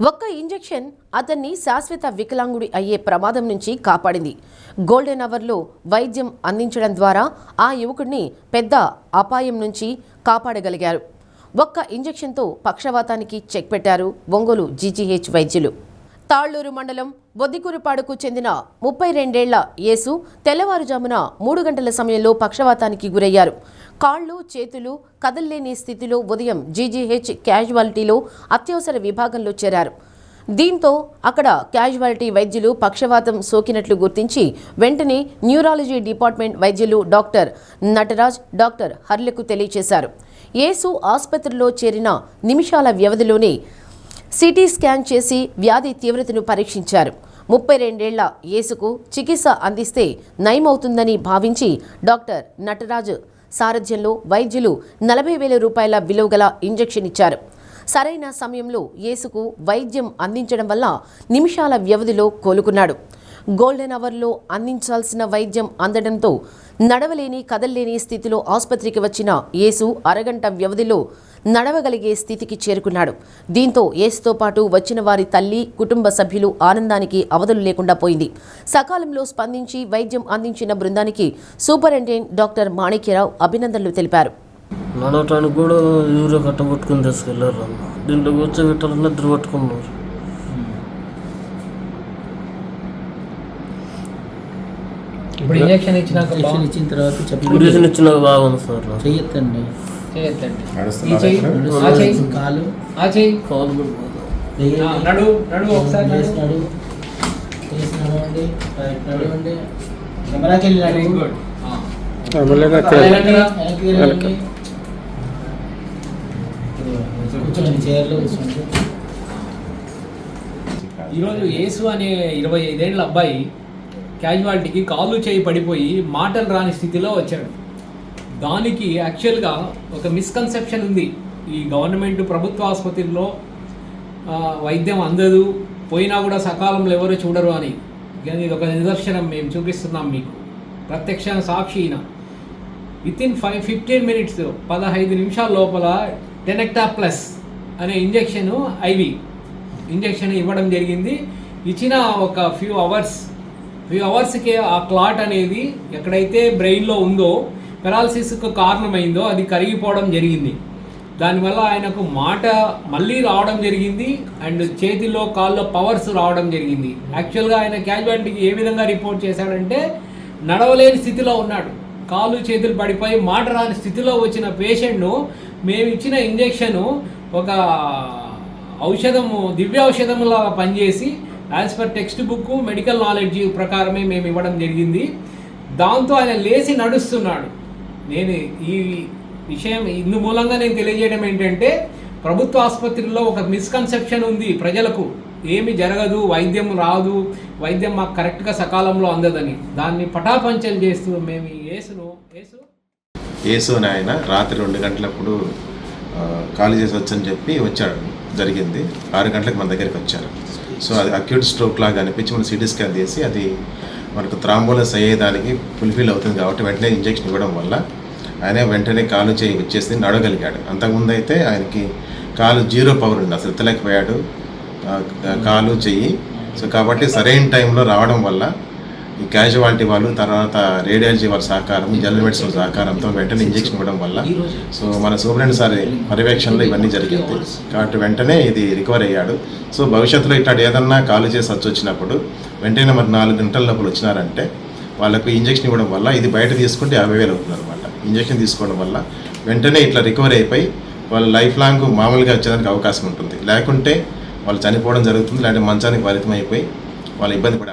ఒక్క ఇంజెక్షన్ అతన్ని శాశ్వత వికలాంగుడి అయ్యే ప్రమాదం నుంచి కాపాడింది. గోల్డెన్ అవర్లో వైద్యం అందించడం ద్వారా ఆ యువకుడిని పెద్ద అపాయం నుంచి కాపాడగలిగారు. ఒక్క ఇంజెక్షన్తో పక్షవాతానికి చెక్ పెట్టారు ఒంగోలు జీజీహెచ్ వైద్యులు. తాళ్లూరు మండలం బొద్దికూరుపాడుకు చెందిన 32 ఏళ్ల యేసు తెల్లవారుజామున 3 గంటల సమయంలో పక్షవాతానికి గురయ్యారు. కాళ్ళు చేతులు కదల్లేని స్థితిలో ఉదయం జీజీహెచ్ క్యాజువాలిటీలో అత్యవసర విభాగంలో చేరారు. దీంతో అక్కడ క్యాజువాలిటీ వైద్యులు పక్షవాతం సోకినట్లు గుర్తించి వెంటనే న్యూరాలజీ డిపార్ట్మెంట్ వైద్యులు డాక్టర్ నటరాజ్, డాక్టర్ హర్లకు తెలియజేశారు. యేసు ఆసుపత్రిలో చేరిన నిమిషాల వ్యవధిలోనే సిటీ స్కాన్ చేసి వ్యాధి తీవ్రతను పరీక్షించారు. 32 ఏళ్ల యేసుకు చికిత్స అందిస్తే నయమవుతుందని భావించి డాక్టర్ నటరాజ్ సారథ్యంలో వైద్యులు 40,000 రూపాయల విలువగల ఇంజెక్షన్ ఇచ్చారు. సరైన సమయంలో యేసుకు వైద్యం అందించడం వల్ల నిమిషాల వ్యవధిలో కోలుకున్నాడు. గోల్డెన్ అవర్లో అందించాల్సిన వైద్యం అందడంతో నడవలేని కదల్లేని స్థితిలో ఆసుపత్రికి వచ్చిన యేసు అరగంట వ్యవధిలో నడవగలిగే స్థితికి చేరుకున్నాడు. దీంతో యేసుతో పాటు వచ్చిన వారి తల్లి, కుటుంబ సభ్యులు ఆనందానికి అవధులు లేకుండా పోయింది. సకాలంలో స్పందించి వైద్యం అందించిన బృందానికి సూపరింటెండెంట్ డాక్టర్ మాణిక్యరావు అభినందనలు తెలిపారు. నడవటానికి కూడా యూరియా కట్ట పట్టుకుని తీసుకెళ్లారు. దీంట్లో కూర్చోబెట్టాలని ఇద్దరు పట్టుకున్నారు. ఇంజెక్షన్ ఇచ్చిన తర్వాత ఇంజెక్షన్ ఇచ్చినాక బాగుంది సార్. చెయ్యొద్దండి ఈరోజు యేసు అనే 25 ఏళ్ల అబ్బాయి క్యాజువాలిటీకి కాళ్ళు చేయి పడిపోయి మాటలు రాని స్థితిలో వచ్చాడు. దానికి యాక్చువల్గా ఒక మిస్కన్సెప్షన్ ఉంది. ఈ గవర్నమెంట్ ప్రభుత్వ ఆసుపత్రుల్లో వైద్యం అందదు, పోయినా కూడా సకాలంలో ఎవరు చూడరు అని. కానీ ఇది ఒక నిదర్శనం మేము చూపిస్తున్నాం మీకు. ప్రత్యక్ష సాక్షిన వితిన్ 15 మినిట్స్ 15 నిమిషాల లోపల టెనెక్టా+ అనే ఇంజెక్షన్ ఐవి ఇంజెక్షన్ ఇవ్వడం జరిగింది. ఇచ్చిన ఒక ఫ్యూ అవర్స్కే ఆ క్లాట్ అనేది ఎక్కడైతే బ్రెయిన్లో ఉందో పెరాలసిస్కు కారణమైందో అది కరిగిపోవడం జరిగింది. దానివల్ల ఆయనకు మాట మళ్ళీ రావడం జరిగింది అండ్ చేతిలో కాళ్ళలో పవర్స్ రావడం జరిగింది. యాక్చువల్గా ఆయన క్యాజువాలిటీకి ఏ విధంగా రిపోర్ట్ చేశాడంటే నడవలేని స్థితిలో ఉన్నాడు. కాళ్ళు చేతులు పడిపోయి మాట రాని స్థితిలో వచ్చిన పేషెంట్ను మేము ఇచ్చిన ఇంజెక్షను ఒక ఔషధము, దివ్య ఔషధంలాగా పనిచేసి as per text book medical knowledge ప్రకారమే మేము ఇవ్వడం జరిగింది. దాంతో ఆయన లేచి నడుస్తున్నాడు. నేను ఈ విషయం ఇందు మూలంగా నేను తెలియజేయడం ఏంటంటే ప్రభుత్వ ఆసుపత్రుల్లో ఒక మిస్కన్సెప్షన్ ఉంది. ప్రజలకు ఏమి జరగదు, వైద్యం రాదు, వైద్యం మాకు కరెక్ట్గా సకాలంలో అందదని దాన్ని పటాపంచలు చేస్తూ మేము యేసు అని ఆయన రాత్రి 2 గంటలప్పుడు ఖాళీ చేసి వచ్చని చెప్పి వచ్చాడు. జరిగింది 6 గంటలకు మన దగ్గరికి వచ్చారు. సో అది అక్యూట్ స్ట్రోక్ లాగా అనిపించి మనం సిటీ స్కాన్ చేసి అది మనకు థ్రాంబోలస్ అయ్యేదానికి ఫుల్ఫిల్ అవుతుంది కాబట్టి వెంటనే ఇంజెక్షన్ ఇవ్వడం వల్ల ఆయన వెంటనే కాలు చేయి వచ్చేసి నడవగలిగాడు. అంతకుముందు అయితే ఆయనకి కాలు 0 పవర్ ఉంది, అసలు ఎత్తలేకపోయాడు కాలు చెయ్యి. సో కాబట్టి సరైన టైంలో రావడం వల్ల ఈ క్యాజువాలిటీ వాళ్ళు, తర్వాత రేడియాలజీ వారి సహకారం, జనరల్ మెడిసిన్ సహకారంతో వెంటనే ఇంజెక్షన్ ఇవ్వడం వల్ల సో మన సూపరింటెండెంట్ సార్ పర్యవేక్షణలో ఇవన్నీ జరిగింది కాబట్టి వెంటనే ఇది రికవర్ అయ్యాడు. సో భవిష్యత్తులో ఇట్లాంటి ఏదన్నా కాలు చేసి వచ్చినప్పుడు వెంటనే మరి 4 గంటల లోపల వచ్చినారంటే వాళ్ళకు ఇంజెక్షన్ ఇవ్వడం వల్ల ఇది బయట తీసుకుంటే 50,000 అవుతుంది అనమాట. ఇంజెక్షన్ తీసుకోవడం వల్ల వెంటనే ఇట్లా రికవర్ అయిపోయి వాళ్ళు లైఫ్ లాంగ్ మామూలుగా వచ్చేదానికి అవకాశం ఉంటుంది. లేకుంటే వాళ్ళు చనిపోవడం జరుగుతుంది, లేదంటే మంచానికి పరిమితం అయిపోయి వాళ్ళు ఇబ్బంది పడే